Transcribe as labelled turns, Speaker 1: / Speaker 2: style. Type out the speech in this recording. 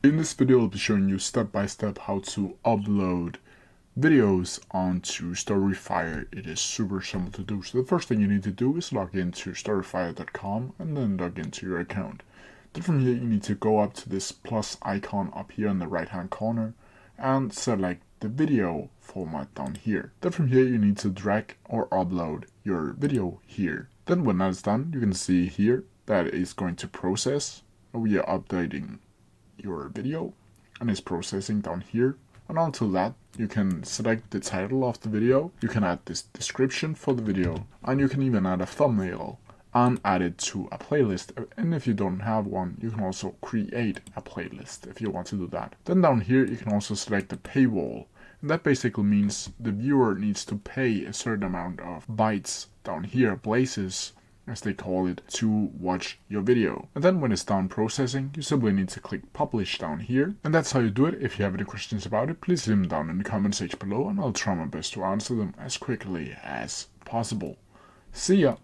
Speaker 1: In this video, I'll be showing you step by step how to upload videos onto StoryFire. It is super simple to do. So the first thing you need to do is log into StoryFire.com and then log into your account. Then from here, you need to go up to this plus icon up here in the right hand corner and select the video format down here. Then from here, you need to drag or upload your video here. Then when that's done, you can see here that it's going to process. We are updating your video and it's processing down here, and until that you can select the title of the video, you can add this description for the video, and you can even add a thumbnail and add it to a playlist. And if you don't have one, you can also create a playlist if you want to do that. Then down here you can also select the paywall, and that basically means the viewer needs to pay a certain amount of bytes down here, places as they call it, to watch your video. And then when it's done processing, you simply need to click publish down here. And that's how you do it. If you have any questions about it, please leave them down in the comment section below and I'll try my best to answer them as quickly as possible. See ya!